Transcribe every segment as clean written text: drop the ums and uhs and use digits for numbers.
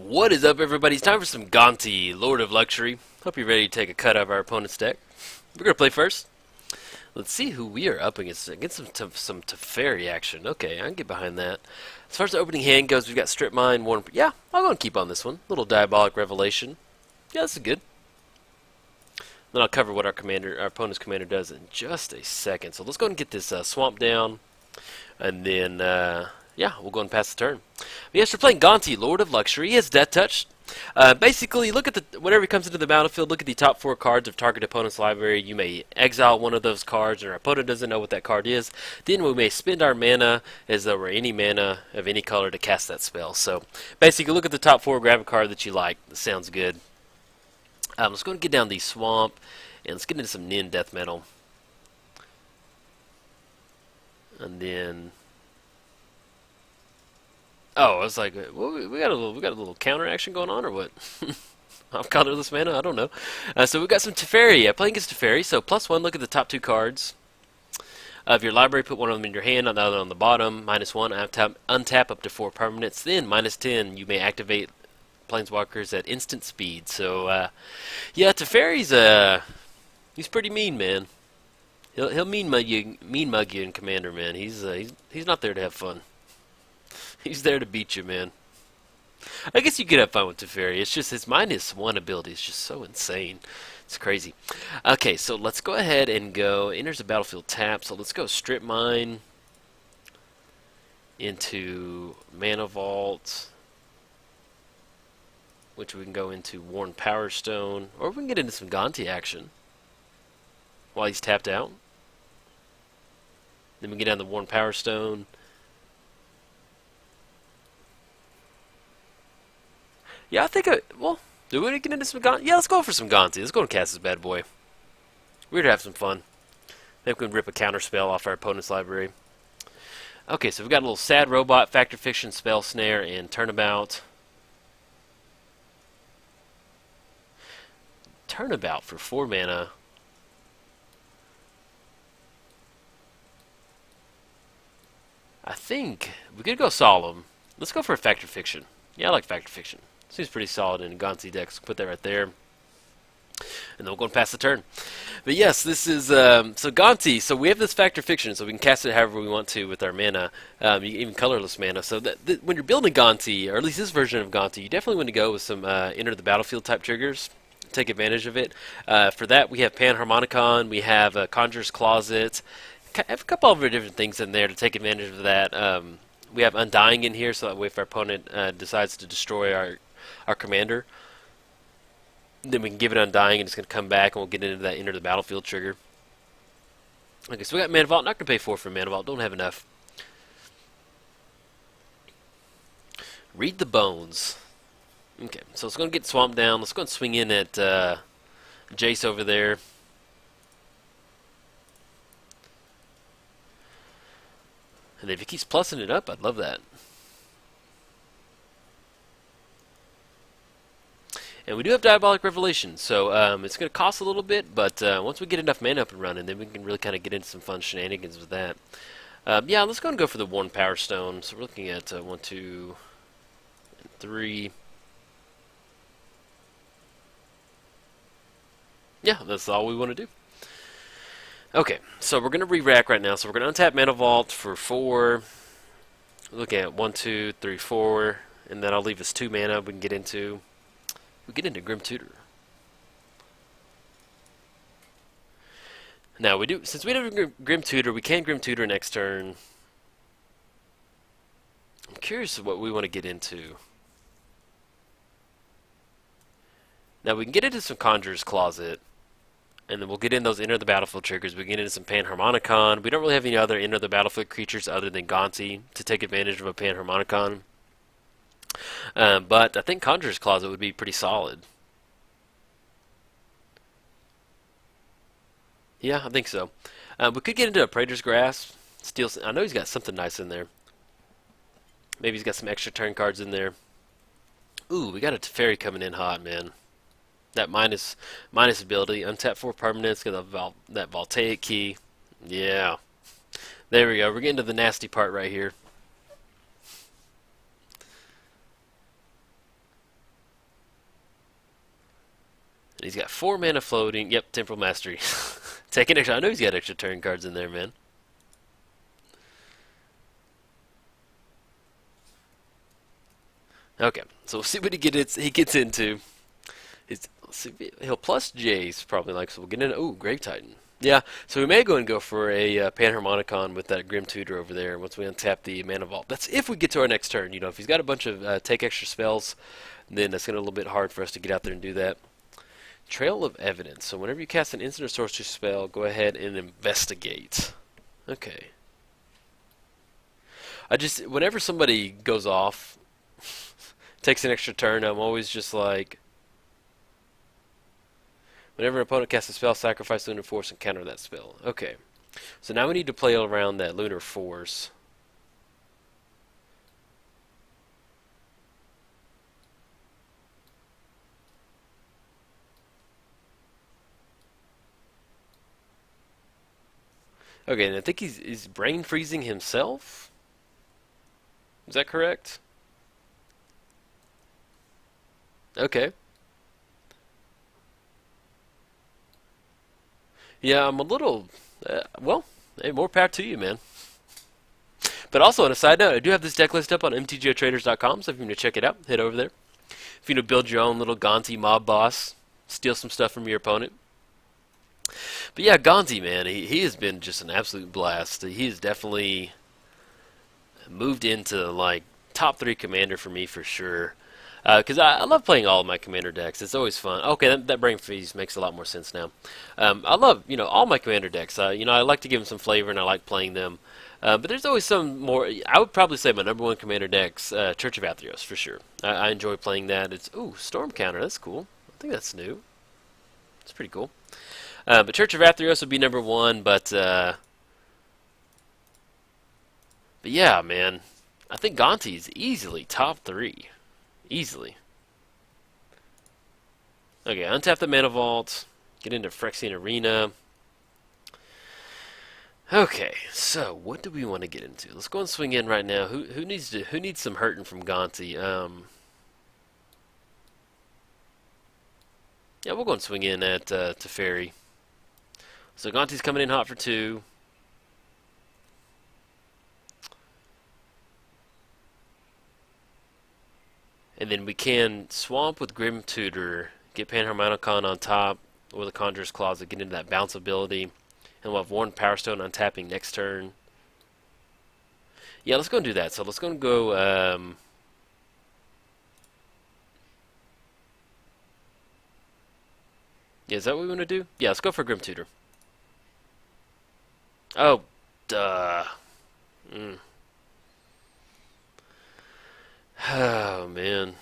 What is up, everybody? It's time for some Gonti, Lord of Luxury. Hope you're ready to take a cut out of our opponent's deck. We're going to play first. Let's see who we are up against. Get some Teferi action. Okay, I can get behind that. As far as the opening hand goes, we've got Strip Mine, Warren. Yeah, I'll go and keep on this one. Little Diabolic Revelation. Yeah, this is good. Then I'll cover what our opponent's commander does in just a second. So let's go and get this Swamp down. And then, yeah, we'll go and pass the turn. But yes, we're playing Gonti, Lord of Luxury. He has Death Touch. Basically, look at whenever he comes into the battlefield, look at the top 4 cards of target opponent's library. You may exile one of those cards, and our opponent doesn't know what that card is. Then we may spend our mana as though we're any mana of any color to cast that spell. So basically, look at the top 4, grab a card that you like. That sounds good. Let's go and get down the Swamp, and let's get into some Nin Death Metal. And then... Oh, I was like, well, we got a little counter action going on, or what? Off colorless mana, I don't know. So we got some Teferi. Playing against Teferi. So +1. Look at the top 2 cards of your library. Put one of them in your hand, the other on the bottom. -1. Untap up to 4 permanents. Then -10. You may activate Planeswalkers at instant speed. So yeah, Teferi's he's pretty mean, man. He'll mean mug you in Commander, man. He's not there to have fun. He's there to beat you, man. I guess you could have fun with Teferi. It's just his -1 ability is just so insane. It's crazy. Okay, so let's go ahead and go. Enters the battlefield tap. So let's go Strip Mine into Mana Vault, which we can go into Worn Power Stone, or we can get into some Gonti action while he's tapped out. Then we get down the Worn Power Stone. Yeah, I think well, do we get into some Gonti? Yeah, let's go for some Gonti. Let's go and cast this bad boy. We're gonna have some fun. Maybe we can rip a counter spell off our opponent's library. Okay, so we've got a little Sad Robot, Factor Fiction, Spell Snare, and Turnabout. Turnabout for 4 mana. I think we could go Solemn. Let's go for a Factor Fiction. Yeah, I like Factor Fiction. Seems pretty solid in Gonti decks. Put that right there. And then we'll go and pass the turn. But yes, this is, so Gonti, so we have this Factor Fiction, so we can cast it however we want to with our mana, even colorless mana. So when you're building Gonti, or at least this version of Gonti, you definitely want to go with some Enter the Battlefield type triggers. Take advantage of it. For that, we have Panharmonicon, we have Conjurer's Closet. I have a couple of different things in there to take advantage of that. We have Undying in here, so that way if our opponent decides to destroy our commander, then we can give it Undying and it's going to come back, and we'll get into that Enter the Battlefield trigger. Okay, so we got Mana Vault. Not going to pay 4 for Mana Vault. Don't have enough. Read the Bones. Okay, so it's going to get Swamp down. Let's go and swing in at Jace over there. And if he keeps plussing it up, I'd love that. And we do have Diabolic Revelation, so it's going to cost a little bit, but once we get enough mana up and running, then we can really kind of get into some fun shenanigans with that. Yeah, let's go and go for the Worn Power Stone. So we're looking at 1, 2, and 3. Yeah, that's all we want to do. Okay, so we're going to re-rack right now. So we're going to untap Mana Vault for 4. Looking at 1, 2, 3, 4, and then I'll leave us 2 mana we can get into. We get into Grim Tutor. Now since we don't have Grim Tutor, we can Grim Tutor next turn. I'm curious what we want to get into. Now we can get into some Conjurer's Closet, and then we'll get in those Enter the Battlefield triggers. We can get into some Panharmonicon. We don't really have any other Enter the Battlefield creatures other than Gonti to take advantage of a Panharmonicon. But I think Conjurer's Closet would be pretty solid. Yeah, I think so. We could get into a Praetor's Grasp. I know he's got something nice in there. Maybe he's got some extra turn cards in there. Ooh, we got a Teferi coming in hot, man. That minus ability. Untap 4 permanents. Got that Voltaic Key. Yeah. There we go. We're getting to the nasty part right here. And he's got 4 mana floating. Yep, Temporal Mastery. Taking extra. I know he's got extra turn cards in there, man. Okay, so we'll see what he gets into. Let's see, he'll plus Jace probably like, so we'll get in. Oh, Grave Titan. Yeah, so we may go and go for a Panharmonicon with that Grim Tutor over there once we untap the Mana Vault. That's if we get to our next turn. You know, if he's got a bunch of take extra spells, then it's going to be a little bit hard for us to get out there and do that. Trail of Evidence. So whenever you cast an instant or sorcery spell, go ahead and investigate. Okay. Whenever somebody goes off, takes an extra turn, I'm always just like, whenever an opponent casts a spell, sacrifice Lunar Force and counter that spell. Okay. So now we need to play around that Lunar Force. Okay, and I think he's brain freezing himself? Is that correct? Okay. Yeah, I'm a little... well, hey, more power to you, man. But also, on a side note, I do have this deck list up on mtgotraders.com, so if you want to check it out, head over there. If you want to build your own little Gonti mob boss, steal some stuff from your opponent. But yeah, Gonti, man, he has been just an absolute blast. He has definitely moved into, like, top 3 commander for me for sure. Because I love playing all of my commander decks. It's always fun. Okay, that brain freeze makes a lot more sense now. I love, all my commander decks. I like to give them some flavor, and I like playing them. But there's always some more. I would probably say my number 1 commander deck's Church of Athreos, for sure. I enjoy playing that. It's, Storm Counter. That's cool. I think that's new. It's pretty cool. But Church of Athreos would be number 1, but yeah, man. I think Gonti's easily top 3. Easily. Okay, untap the Mana Vault. Get into Phyrexian Arena. Okay, so what do we want to get into? Let's go and swing in right now. Who needs some hurting from Gonti? Yeah, we'll go and swing in at Teferi. So Gonti's coming in hot for 2. And then we can swamp with Grim Tutor, get Panharmonicon on top, or the Conjurer's Closet, get into that bounce ability, and we'll have Worn Power Stone untapping next turn. Yeah, let's go and do that. So let's go and go. Yeah, is that what we want to do? Yeah, let's go for Grim Tutor. Oh, duh. Oh, man.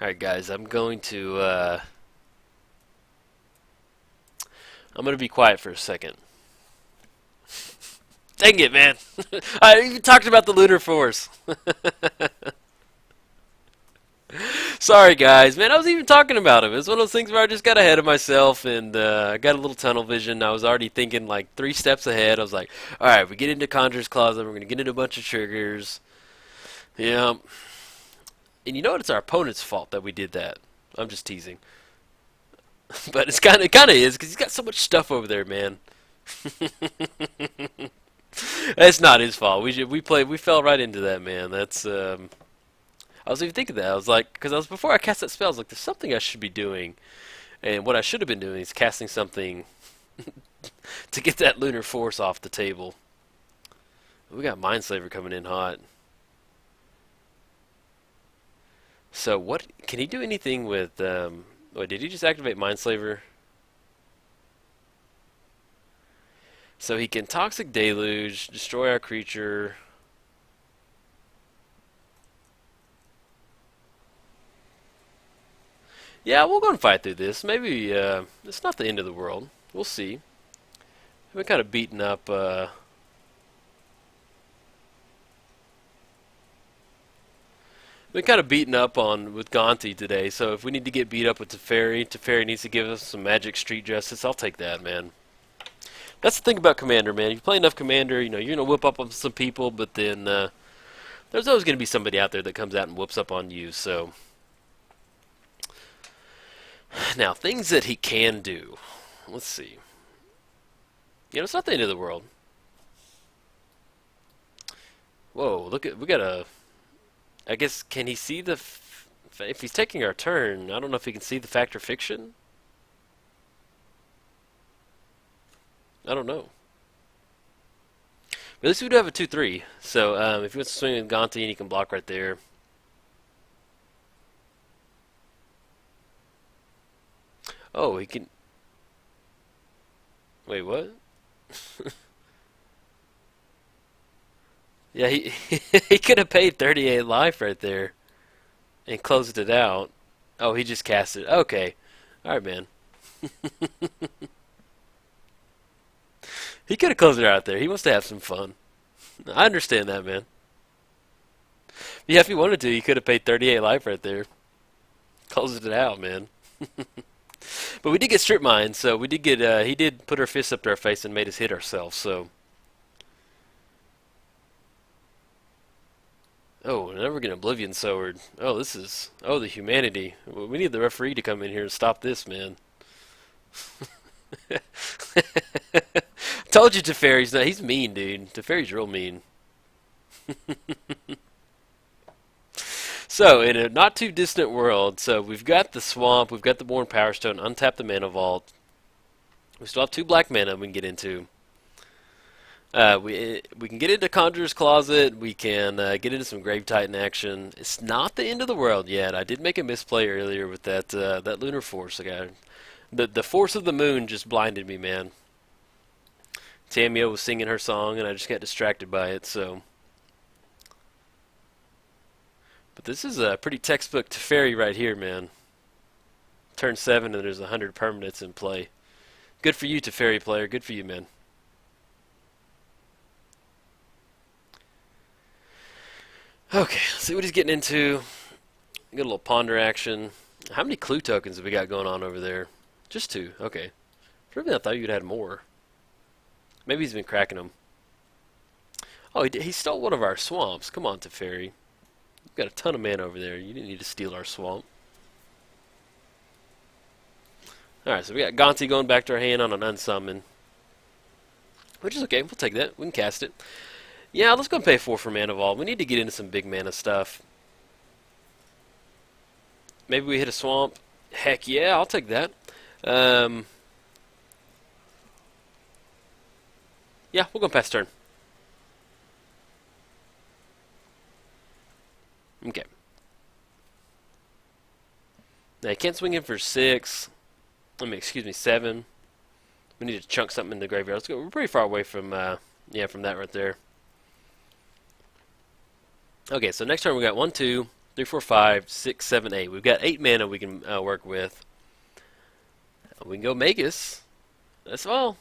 Alright, guys, I'm going to be quiet for a second. Dang it, man. I even talked about the Lunar Force. Sorry, guys. Man, I was even talking about him. It's one of those things where I just got ahead of myself, and I got a little tunnel vision. I was already thinking like 3 steps ahead. I was like, all right, we get into Conjurer's Closet. We're going to get into a bunch of triggers. Yeah. And you know what? It's our opponent's fault that we did that. I'm just teasing. But it kind of is, because he's got so much stuff over there, man. It's not his fault. We fell right into that, man. That's I was even thinking that. I was like, because before I cast that spell, I was like, there's something I should be doing. And what I should have been doing is casting something to get that Lunar Force off the table. We got Mindslaver coming in hot. So what, can he do anything with, wait, did he just activate Mindslaver? So he can Toxic Deluge, destroy our creature. Yeah, we'll go and fight through this. Maybe it's not the end of the world. We'll see. We've been kind of beaten up. Been kind of beaten up on with Gonti today. So if we need to get beat up with Teferi needs to give us some Magic Street Justice. I'll take that, man. That's the thing about Commander, man. If you play enough Commander, you're gonna whip up on some people, but then there's always going to be somebody out there that comes out and whoops up on you. So now, things that he can do. Let's see. It's not the end of the world. Whoa, look at, we got a, I guess, can he see the, if he's taking our turn, I don't know if he can see the fact or fiction? I don't know. But at least we do have a 2-3. So if he wants to swing with Gonti, and he can block right there. Oh, he can. Wait, what? Yeah, he he could have paid 38 life right there and closed it out. Oh, he just cast it. Okay. All right, man. He could have closed it out there. He wants to have some fun. I understand that, man. Yeah, if he wanted to, he could have paid 38 life right there. Closed it out, man. But we did get strip mine, so we did get. He did put our fists up to our face and made us hit ourselves. So, oh, now we're getting Oblivion Sword. Oh, this is. Oh, the humanity. We need the referee to come in here and stop this, man. Told you Teferi's not. He's mean, dude. Teferi's real mean. So, in a not too distant world, so we've got the Swamp, we've got the Born Power Stone, untap the Mana Vault. We still have 2 black mana we can get into. We can get into Conjurer's Closet, we can get into some Grave Titan action. It's not the end of the world yet. I did make a misplay earlier with that that Lunar Force. The Force of the Moon just blinded me, man. Tamio was singing her song, and I just got distracted by it, so... But this is a pretty textbook Teferi right here, man. Turn 7 and there's 100 permanents in play. Good for you, Teferi player. Good for you, man. Okay, let's see what he's getting into. Got a little ponder action. How many clue tokens have we got going on over there? Just 2. Okay. For a minute, I thought you'd had more. Maybe he's been cracking them. Oh, he stole one of our swamps. Come on, Teferi. You've got a ton of mana over there. You didn't need to steal our swamp. Alright, so we got Gonti going back to our hand on an unsummon. Which is okay. We'll take that. We can cast it. Yeah, let's go and pay 4 for Mana Vault. We need to get into some big mana stuff. Maybe we hit a swamp. Heck yeah, I'll take that. Yeah, we'll go past turn. Okay. Now, you can't swing in for 6. Excuse me, 7. We need to chunk something in the graveyard. Let's go. We're pretty far away from, yeah, from that right there. Okay, so next turn we got 1, 2, 3, 4, 5, 6, 7, 8. We've got 8 mana we can work with. We can go Magus. That's all.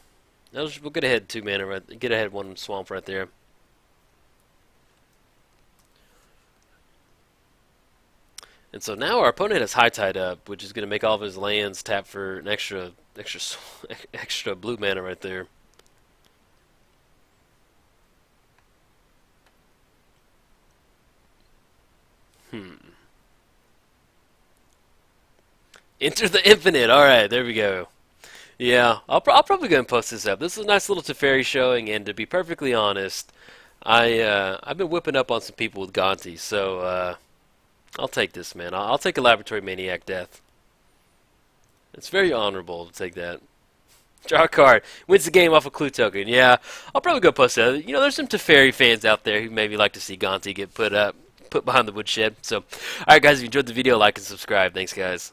We'll get ahead 2 mana, right? Get ahead 1 swamp right there. And so now our opponent has High Tide up, which is going to make all of his lands tap for an extra blue mana right there. Enter the Infinite. All right, there we go. Yeah, I'll probably go and post this up. This is a nice little Teferi showing, and to be perfectly honest, I've been whipping up on some people with Gonti, so I'll take this, man. I'll take a Laboratory Maniac Death. It's very honorable to take that. Draw a card. Wins the game off a clue token. Yeah, I'll probably go post that. You know, there's some Teferi fans out there who maybe like to see Gonti get put behind the woodshed. So, alright guys, if you enjoyed the video, like and subscribe. Thanks, guys.